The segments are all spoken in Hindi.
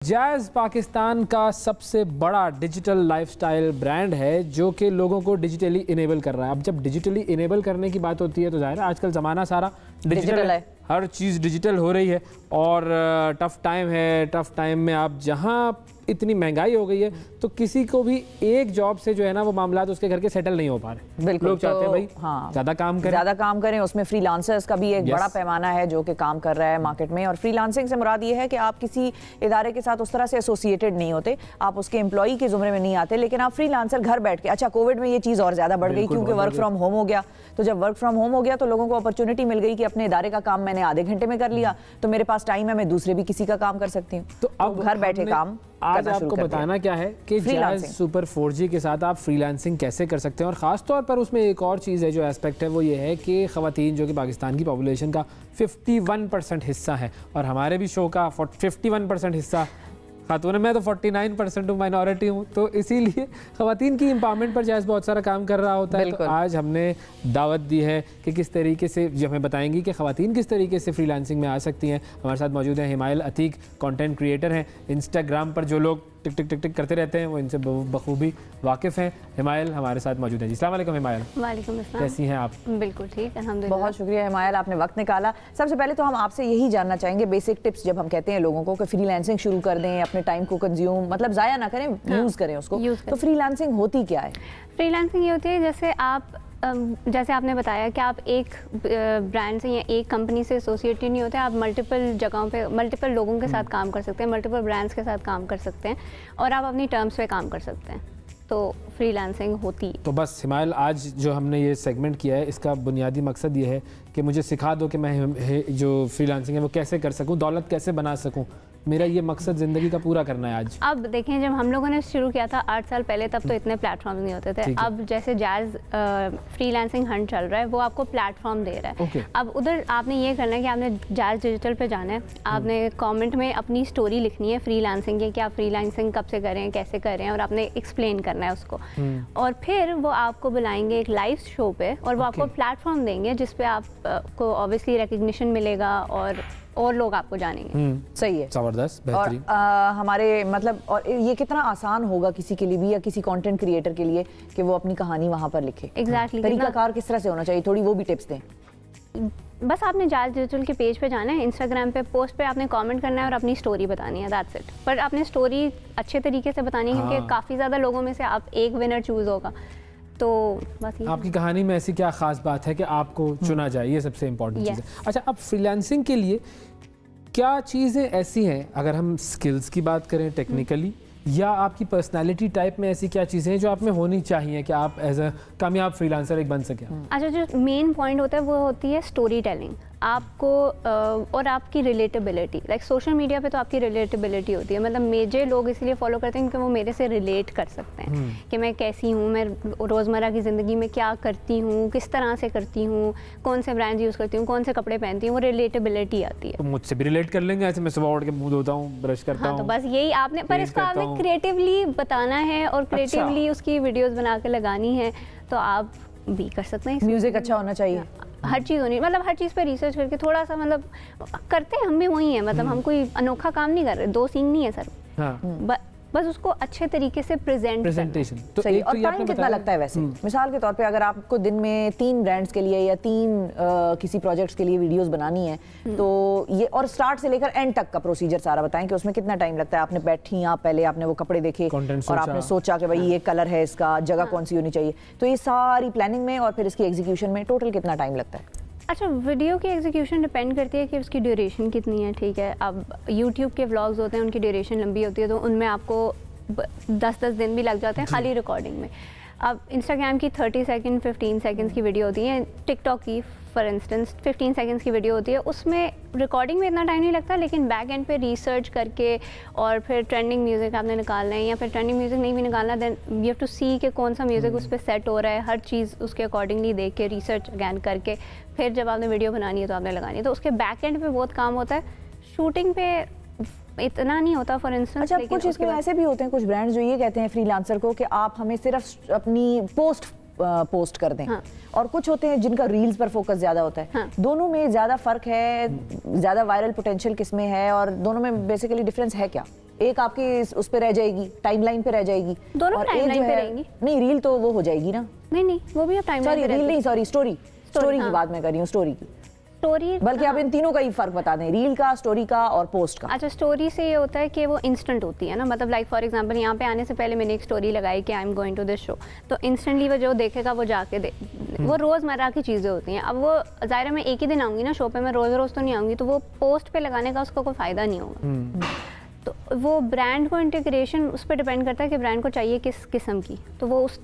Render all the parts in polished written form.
जैज़ पाकिस्तान का सबसे बड़ा डिजिटल लाइफस्टाइल ब्रांड है जो कि लोगों को डिजिटली इनेबल कर रहा है। अब जब डिजिटली इनेबल करने की बात होती है तो जाहिर है आजकल ज़माना सारा डिजिटल है, हर चीज़ डिजिटल हो रही है और टफ़ टाइम है। टफ़ टाइम में आप जहाँ इतनी महंगाई हो गई है तो किसी को भी एक जॉब से जो है ना वो मामला तो उसके घर के सेटल नहीं हो पा रहे। बिल्कुल, लोग चाहते हैं भाई हाँ, ज़्यादा काम करें। उसमें फ्रीलांसर्स का भी एक बड़ा पैमाना है जो कि काम कर रहा है मार्केट में। और फ्रीलांसिंग से मुराद ये है कि आप किसी इदारे के साथ उस तरह से एसोसिएटेड नहीं होते, आप उसके एम्प्लॉई के जुमरे में नहीं आते, लेकिन आप फ्रीलांसर घर बैठ के। अच्छा, कोविड में ये चीज़ और ज़्यादा बढ़ गई क्योंकि वर्क फ्रॉम होम हो गया। तो जब वर्क फ्रॉम होम हो गया तो लोगों को अपॉर्चुनिटी मिल गई कि अपने इदारे का काम मैंने आधे घंटे में कर लिया तो मेरे पास टाइम है, मैं दूसरे भी किसी का काम कर सकती हूँ। तो अब घर बैठे काम आज आपको बताना क्या है कि जैज़ सुपर 4G के साथ आप फ्रीलांसिंग कैसे कर सकते हैं। और ख़ास तौर पर उसमें एक और चीज़ है जो एस्पेक्ट है वो ये है कि ख़वातीन जो कि पाकिस्तान की पॉपुलेशन का 51% हिस्सा है और हमारे भी शो का 51% हिस्सा खातून है। मैं तो 49% हूँ, माइनॉरिटी हूँ, तो इसीलिए ख़वातीन की एम्पावरमेंट पर जैज़ बहुत सारा काम कर रहा होता है। तो आज हमने दावत दी है कि किस तरीके से जो हमें बताएंगी कि ख़वातीन किस तरीके से फ्रीलांसिंग में आ सकती हैं। हमारे साथ मौजूद हैं हिमायल अतीक, कंटेंट क्रिएटर हैं। इंस्टाग्राम पर जो लोग टिक टिक टिक टिक करते रहते हैं वो इनसे बखूबी वाकिफ़ हैं। हिमायल हमारे साथ मौजूद हैं। अस्सलाम वालेकुम हिमायल। वालेकुम अस्सलाम। कैसी हैं आप? बिल्कुल ठीक, अल्हम्दुलिल्लाह। बहुत शुक्रिया हिमायल, आपने वक्त निकाला। सबसे पहले तो हम आपसे यही जानना चाहेंगे बेसिक टिप्स, जब हम कहते हैं लोगों को कि फ्रीलांसिंग शुरू कर दें, अपने टाइम को कंज्यूम मतलब ज़ाया ना करें, यूज़ करें उसको, तो फ्रीलांसिंग होती क्या है? फ्रीलांसिंग ये होती है जैसे आपने बताया कि आप एक ब्रांड से या एक कंपनी से एसोसिएटेड नहीं होते, आप मल्टीपल जगहों पे मल्टीपल लोगों के साथ काम कर सकते हैं, मल्टीपल ब्रांड्स के साथ काम कर सकते हैं और आप अपनी टर्म्स पे काम कर सकते हैं। तो फ्रीलांसिंग होती है। तो बस हिमायल, आज जो हमने ये सेगमेंट किया है इसका बुनियादी मकसद ये है कि मुझे सिखा दो कि मैं जो फ्रीलांसिंग है वो कैसे कर सकूं, दौलत कैसे बना सकूं। मेरा ये मकसद ज़िंदगी का पूरा करना है आज। अब देखें, जब हम लोगों ने शुरू किया था 8 साल पहले, तब तो इतने प्लेटफॉर्म नहीं होते थे। अब जैसे जैज़ फ्रीलांसिंग हंट चल रहा है, वो आपको प्लेटफॉर्म दे रहा है। अब उधर आपने ये करना है कि आपने जैज़ डिजिटल पे जाना है, आपने कमेंट में अपनी स्टोरी लिखनी है फ्रीलांसिंग की, कि आप फ्रीलांसिंग कब से करें, कैसे करें, और आपने एक्सप्लेन करना है उसको। और फिर वो आपको बुलाएंगे एक लाइव शो पे और वो आपको प्लेटफॉर्म देंगे जिसपे आपको ऑब्वियसली रिकग्निशन मिलेगा और लोग आपको जानेंगे। सही है, जबरदस्त, बेहतरीन। और हमारे मतलब, और ये कितना आसान होगा किसी के लिए भी या किसी कंटेंट क्रिएटर के लिए कि वो अपनी कहानी वहां पर लिखे। एग्जैक्टली, तरीकाकार किस तरह से होना चाहिए, थोड़ी वो भी टिप्स दें। बस आपने जैज़ डिजिटल के पेज पे जाना है, इंस्टाग्राम पे पोस्ट पे आपने कमेंट करना है और अपनी स्टोरी बतानी है, दैट्स इट। पर आपने स्टोरी अच्छे तरीके से बतानी है क्योंकि काफ़ी ज़्यादा लोगों में से आप एक विनर चूज़ होगा। तो बस आपकी कहानी में ऐसी क्या ख़ास बात है कि आपको चुना जाए, ये सबसे इम्पोर्टेंट चीज़ है। अच्छा, अब फ्रीलांसिंग के लिए क्या चीज़ें ऐसी हैं, अगर हम स्किल्स की बात करें टेक्निकली, या आपकी पर्सनालिटी टाइप में ऐसी क्या चीज़ें हैं जो आप में होनी चाहिए कि आप एज अ कामयाब फ्रीलांसर एक बन सकें? अच्छा, जो मेन पॉइंट होता है वो होती है स्टोरी टेलिंग आपको, और आपकी रिलेटेबिलिटी। लाइक सोशल मीडिया पे तो आपकी रिलेटेबिलिटी होती है, मतलब मेजर लोग इसलिए फॉलो करते हैं क्योंकि वो मेरे से रिलेट कर सकते हैं कि मैं कैसी हूँ, मैं रोज़मर्रा की ज़िंदगी में क्या करती हूँ, किस तरह से करती हूँ, कौन से ब्रांड यूज़ करती हूँ, कौन से कपड़े पहनती हूँ, वो रिलेटेबिलिटी आती है। तो मुझसे भी रिलेट कर लेंगे, ऐसे मैं सुबह उठ के मुँह धोता हूँ, ब्रश करता हूँ। तो बस यही आपने, पर इसको आपने क्रिएटिवली बताना है और क्रिएटिवली उसकी वीडियोज़ बना के लगानी है, तो आप भी कर सकते हैं। म्यूजिक अच्छा होना चाहिए, हर चीज़ होनी, मतलब हर चीज़ पे रिसर्च करके थोड़ा सा, मतलब करते हैं हम भी वही हैं, मतलब हम कोई अनोखा काम नहीं कर रहे, दो सींग नहीं है सर। बस उसको अच्छे तरीके से प्रेजेंटेशन। तो सही। और टाइम कितना लगता है वैसे? मिसाल के तौर पे अगर आपको दिन में 3 ब्रांड्स के लिए या 3 किसी प्रोजेक्ट्स के लिए वीडियोस बनानी है तो ये, और स्टार्ट से लेकर एंड तक का प्रोसीजर सारा बताएं कि उसमें कितना टाइम लगता है? आपने बैठी, आप पहले आपने वो कपड़े देखे और आपने सोचा कि भाई ये कलर है इसका, जगह कौन सी होनी चाहिए, तो ये सारी प्लानिंग में और फिर इसकी एग्जीक्यूशन में टोटल कितना टाइम लगता है? अच्छा, वीडियो की एग्जीक्यूशन डिपेंड करती है कि उसकी ड्यूरेशन कितनी है, ठीक है। अब यूट्यूब के व्लॉग्स होते हैं, उनकी ड्यूरेशन लंबी होती है, तो उनमें आपको 10-10 दिन भी लग जाते हैं खाली रिकॉर्डिंग में। अब इंस्टाग्राम की 30 सेकंड 15 सेकंड्स की वीडियो होती है, टिकटॉक की फॉर इंस्टेंस 15 सेकंड्स की वीडियो होती है, उसमें रिकॉर्डिंग में इतना टाइम नहीं लगता, लेकिन बैक एंड पे रिसर्च करके और फिर ट्रेंडिंग म्यूज़िक आपने निकालना है, या फिर ट्रेंडिंग म्यूज़िक नहीं भी निकालना, देन यू हैव टू सी कि कौन सा म्यूज़िक उस पर सेट हो रहा है, हर चीज़ उसके अकॉर्डिंगली देख के रिसर्च अगैन करके फिर जब आपने वीडियो बनानी है तो आपने लगानी है। तो उसके बैक एंड पे बहुत काम होता है, शूटिंग पे इतना नहीं होता फॉर इंस्टेंस। अच्छा, कुछ इसमें ऐसे भी होते हैं कुछ ब्रांड्स जो ये कहते हैं फ्रीलांसर को कि आप हमें सिर्फ अपनी पोस्ट कर दें, और कुछ होते हैं जिनका रील्स पर फोकस ज्यादा होता है। दोनों में ज्यादा फर्क है, ज्यादा वायरल पोटेंशियल किसमें है, और दोनों में बेसिकली डिफरेंस है क्या? एक आपकी उस पे रह जाएगी, टाइमलाइन पे रह जाएगी, दोनों टाइमलाइन पे रहेंगी। नहीं, रील तो वो हो जाएगी ना। नहीं वो भी आप टाइमलाइन पे रील नहीं, सॉरी स्टोरी की बात मैं कर रही हूँ, स्टोरी की। स्टोरी बल्कि आप इन तीनों का ही फर्क बता दें, रील का, स्टोरी का और पोस्ट का। अच्छा, स्टोरी से ये होता है कि वो इंस्टेंट होती है ना, मतलब लाइक फॉर एग्जांपल यहाँ पे आने से पहले मैंने एक स्टोरी लगाई कि I am going to this show, तो इंस्टेंटली वो जो देखेगा वो जाके वो रोज़मर्रा की चीज़ें होती हैं। अब वो ज़ाहिर मैं एक ही दिन आऊँगी ना शो पे, मैं रोज़ तो नहीं आऊँगी, तो वो पोस्ट पे लगाने का उसका कोई फ़ायदा नहीं होगा। तो वो ब्रांड को इंटीग्रेशन उस पर डिपेंड करता है कि ब्रांड को चाहिए किस किस्म की, तो वो उस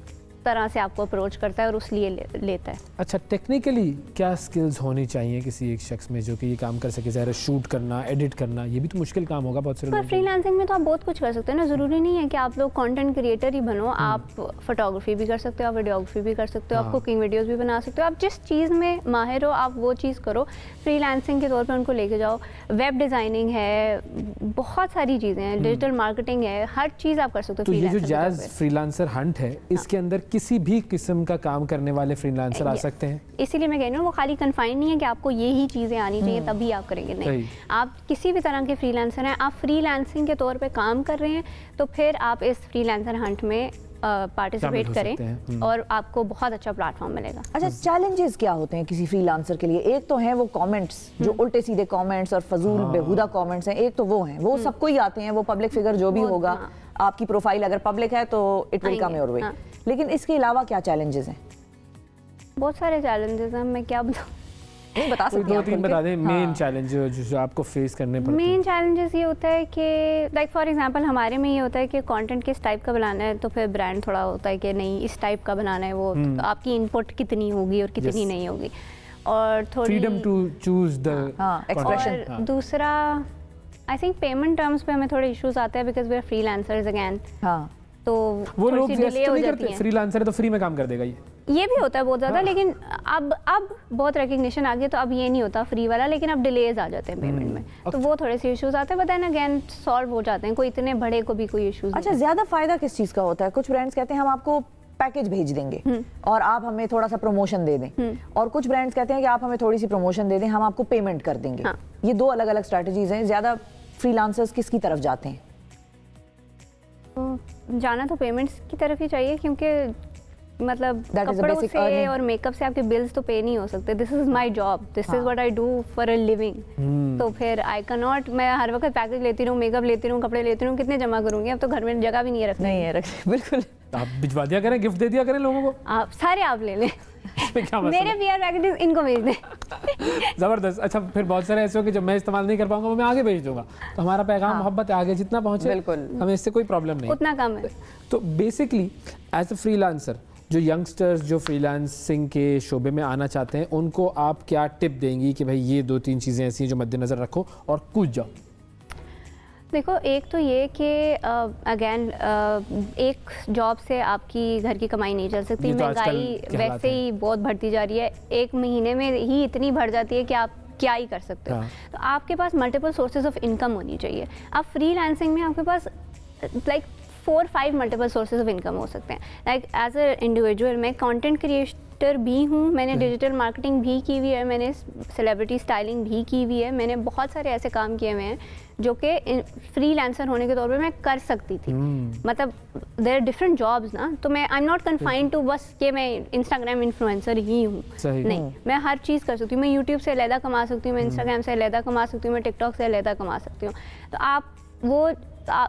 तरह से आपको अप्रोच करता है और उस लिए लेता है। अच्छा, टेक्निकली क्या स्किल्स होनी चाहिए किसी एक शख्स में जो कि ये काम कर सके? ज़ाहिर शूट करना, एडिट करना, ये भी तो मुश्किल काम होगा बहुत सारे लोगों को। फ्रीलांसिंग में तो आप बहुत कुछ कर सकते हैं ना, ज़रूरी नहीं है कि आप लोग कंटेंट क्रिएटर ही बनो। आप फोटोग्राफी भी कर सकते हो, आप वीडियोग्राफी भी कर सकते हो, आप कुकिंग वीडियोस भी बना सकते हो। आप जिस चीज़ में माहिर हो आप वो चीज़ करो, फ्रीलांसिंग के तौर पर उनको लेके जाओ। वेब डिज़ाइनिंग है, बहुत सारी चीज़ें हैं, डिजिटल मार्केटिंग है, हर चीज़ आप कर सकते हो। तो ये जो जैज़ फ्रीलांसर हंट है, इसके अंदर किसी भी किस्म का काम करने वाले फ्रीलांसर आ सकते हैं? इसीलिए मैं कह रही हूँ वो खाली कन्फाइंड नहीं है कि आपको यही चीज़ें आनी चाहिए तभी आप करेंगे, नहीं। आप किसी भी तरह के फ्रीलांसर हैं, आप फ्रीलांसिंग के तौर पे काम कर रहे हैं, तो फिर आप इस फ्रीलांसर हंट में पार्टिसिपेट करें और आपको बहुत अच्छा प्लेटफॉर्म मिलेगा। अच्छा, चैलेंजेस क्या होते हैं किसी फ्रीलांसर के लिए? एक तो हैं वो कमेंट्स, जो उल्टे सीधे कमेंट्स और फजूल बेहुदा कमेंट्स हैं, एक तो वो हैं, वो सबको ही आते हैं, वो पब्लिक फिगर जो भी होगा, आपकी प्रोफाइल अगर पब्लिक है तो it will come your way. लेकिन इसके अलावा क्या चैलेंजेस हैं? बहुत सारे चैलेंजेस हैं, मैं क्या बताऊं? नहीं बता सकते, दो तीन बता दें मेन चैलेंज जो आपको फेस करने पड़ते हैं। मेन चैलेंजेस ये होता है कि लाइक फॉर एग्जांपल हमारे में ये होता है कि कंटेंट किस टाइप का बनाना है, तो फिर ब्रांड थोड़ा होता है कि नहीं इस टाइप का बनाना है, वो तो आपकी इनपुट कितनी होगी और कितनी नहीं होगी, और थोड़ी freedom to choose the expression. दूसरा आई थिंक पेमेंट टर्म्स पे हमें थोड़े इश्यूज आते हैं because we are freelancers again. तो वो लोग डिले हो जाती हैं। फ्रीलांसर है तो फ्री में काम कर देगा, ये भी होता है बहुत ज़्यादा। लेकिन अब बहुत रिकग्निशन आ गई, तो अब ये नहीं होता फ्री वाला, लेकिन अब डिलेज आ जाते हैं पेमेंट में, तो वो थोड़े से इश्यूज आते हैं, बट देन अगेन सॉल्व हो जाते हैं, कोई इतने बड़े को भी कोई इश्यूज। अच्छा, ज़्यादा फायदा किस चीज़ का होता है? कुछ ब्रांड्स कहते हैं हम आपको पैकेज भेज देंगे और आप हमें थोड़ा सा प्रमोशन दे दें, और कुछ ब्रांड्स कहते हैं कि आप हमें थोड़ी सी प्रमोशन दे दें, हम आपको पेमेंट कर देंगे। ये दो अलग अलग स्ट्रैटेजीज हैं। ज़्यादा फ्रीलांसर्स किसकी तरफ जाते हैं? जाना तो पेमेंट्स की तरफ ही चाहिए, क्योंकि मतलब कपड़ों से और मेकअप से आपके बिल्स तो पे नहीं हो सकते। This is my job, this is what I do for a living. तो फिर आई कैन नॉट, मैं हर वक्त पैकेज लेती रहूँ, मेकअप लेती रहूँ, कपड़े लेती रहूँ, कितने जमा करूँगी? अब तो घर में जगह भी नहीं है रखने। नहीं है रखने, बिल्कुल। आप भिजवा दिया करें, गिफ्ट दे दिया करें लोगों को, आप सारे आप ले लें। मेरे पीआर पैकेजेस इनको भेज दें। जबरदस्त। अच्छा, फिर बहुत सारे ऐसे हो कि जब मैं इस्तेमाल नहीं कर पाऊंगा वो मैं आगे भेज दूंगा, तो हमारा पैगाम मोहब्बत आगे जितना पहुंचे, बिल्कुल हमें इससे कोई प्रॉब्लम नहीं, उतना कम है। तो बेसिकली एज अ फ्रीलांसर जो यंगस्टर्स जो फ्रीलांसिंग के शोबे में आना चाहते हैं, उनको आप क्या टिप देंगी कि भाई ये 2-3 चीज़ें ऐसी हैं जो मद्देनज़र रखो और कूद जाओ? देखो, एक तो ये कि अगेन एक जॉब से आपकी घर की कमाई नहीं चल सकती। महंगाई वैसे ही बहुत बढ़ती जा रही है, एक महीने में ही इतनी बढ़ जाती है कि आप क्या ही कर सकते हो। तो आपके पास मल्टीपल सोर्सेज ऑफ इनकम होनी चाहिए। आप फ्रीलांसिंग में आपके पास like 4-5 multiple sources of income हो सकते हैं। लाइक एज अ इंडिविजुअल मैं कंटेंट क्रिएटर भी हूँ, मैंने डिजिटल मार्केटिंग भी की हुई है, मैंने सेलिब्रिटी स्टाइलिंग भी की हुई है, मैंने बहुत सारे ऐसे काम किए हुए हैं जो कि फ्रीलांसर होने के तौर पे मैं कर सकती थी। मतलब देयर आर डिफरेंट जॉब्स ना, तो मैं I am not confined to बस कि मैं इंस्टाग्राम इन्फ्लुएंसर ही हूँ, नहीं, मैं हर चीज़ कर सकती हूँ। मैं यूट्यूब से अलहदा कमा सकती हूँ, मैं इंस्टाग्राम से अलहदा कमा सकती हूँ, मैं टिकटॉक से अलहदा कमा सकती हूँ। तो आप वो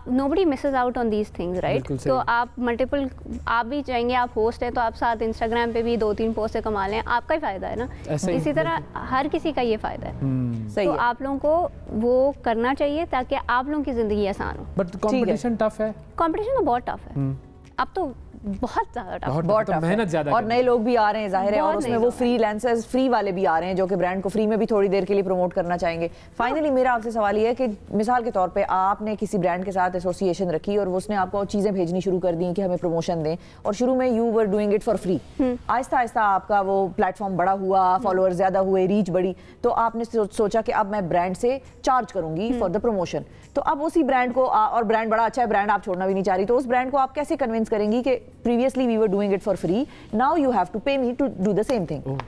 nobody Mrs out on these things, right? तो आप मल्टीपल, आप भी चाहेंगे, आप होस्ट हैं तो आप साथ इंस्टाग्राम पे भी 2-3 पोस्ट से कमा लें, आपका ही फायदा है ना। इसी तरह हर किसी का ये फायदा है। तो आप लोगों को वो करना चाहिए ताकि आप लोगों की जिंदगी आसान हो। बट कंपटीशन टफ है। कंपटीशन तो बहुत टफ है, अब तो बहुत ज़्यादा टफ, बहुत टफ, मेहनत ज़्यादा, और नए लोग भी आ रहे हैं जाहिर है, और उसमें वो फ्रीलांसर्स फ्री वाले भी आ रहे हैं जो कि ब्रांड को फ्री में भी थोड़ी देर के लिए प्रमोट करना चाहेंगे। फाइनली मेरा आपसे सवाल ये है कि मिसाल के तौर पे आपने किसी ब्रांड के साथ एसोसिएशन रखी और उसने आपको चीज़ें भेजनी शुरू कर दी कि हमें प्रमोशन दें, और शुरू में you were doing it for free, Aahista Aahista आपका वो प्लेटफॉर्म बड़ा हुआ, फॉलोअर ज़्यादा हुए, रीच बढ़ी, तो आपने सोचा कि अब मैं ब्रांड से चार्ज करूंगी फॉर द प्रमोशन। तो अब उसी ब्रांड को, और ब्रांड बड़ा अच्छा है, ब्रांड आप छोड़ना भी नहीं चाह रही, तो उस ब्रांड को आप कैसे कन्विंस करेंगी कि previously we were doing it for free, now you have to pay me to do the same thing?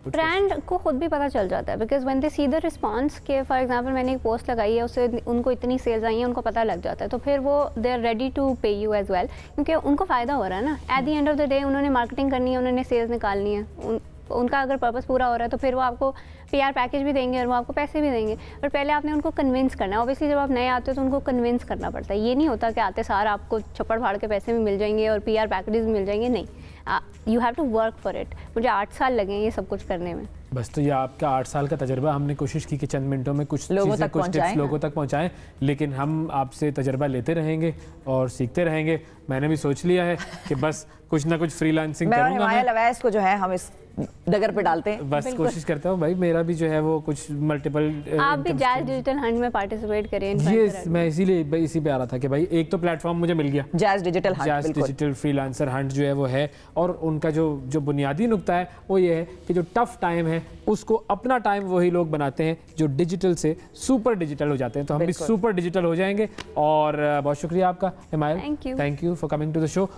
Brand को खुद भी पता चल जाता है, because when they see the response के फॉर एग्जांपल मैंने एक पोस्ट लगाई है, उससे उनको इतनी सेल्स आई हैं, उनको पता लग जाता है, तो फिर वो दे आर रेडी टू पे यू एज वेल, क्योंकि उनको फ़ायदा हो रहा है ना। At the end of the day उन्होंने मार्केटिंग करनी है, उन्होंने सेल्स निकालनी है, उनका अगर पर्पस पूरा हो रहा है तो फिर वो आपको पीआर पैकेज भी देंगे और वो आपको पैसे भी देंगे। पर पहले आपने उनको कन्विंस करना है। ऑब्वियसली जब आप नए आते हो तो उनको कन्विंस करना पड़ता है। ये नहीं होता कि आते सार आपको छप्पड़ फाड़ के पैसे भी मिल जाएंगे और पीआर पैकेजेस भी मिल जाएंगे, नहीं, you have to work for it. मुझे 8 साल लगे ये सब कुछ करने में। बस तो ये आपका 8 साल का तजर्बा, हमने कोशिश की कि चंद मिनटों में कुछ चीज़ें, कुछ टिप्स लोगों तक पहुंचाएं, लेकिन हम आपसे तजर्बा लेते रहेंगे और सीखते रहेंगे। मैंने भी सोच लिया है कि बस कुछ ना कुछ फ्रीलांसिंग करूंगा मैं। लवैस को जो है हम इस डगर पे डालते हैं, बस कोशिश करता हूँ भाई, मेरा भी जो है वो कुछ मल्टीपल। आप भी जैज़ डिजिटल हंट में पार्टिसिपेट करें। ये मैं इसीलिए इसी पे आ रहा था कि भाई एक तो प्लेटफॉर्म मुझे मिल गया, जैज़ डिजिटल फ्रीलांसर हंट जो है वो है, और उनका जो बुनियादी नुक्ता है वो ये है कि जो टफ टाइम है उसको अपना टाइम वही लोग बनाते हैं जो डिजिटल से सुपर डिजिटल हो जाते हैं। तो हम भी सुपर डिजिटल हो जाएंगे। और बहुत शुक्रिया आपका Himayal, thank you for coming to the show.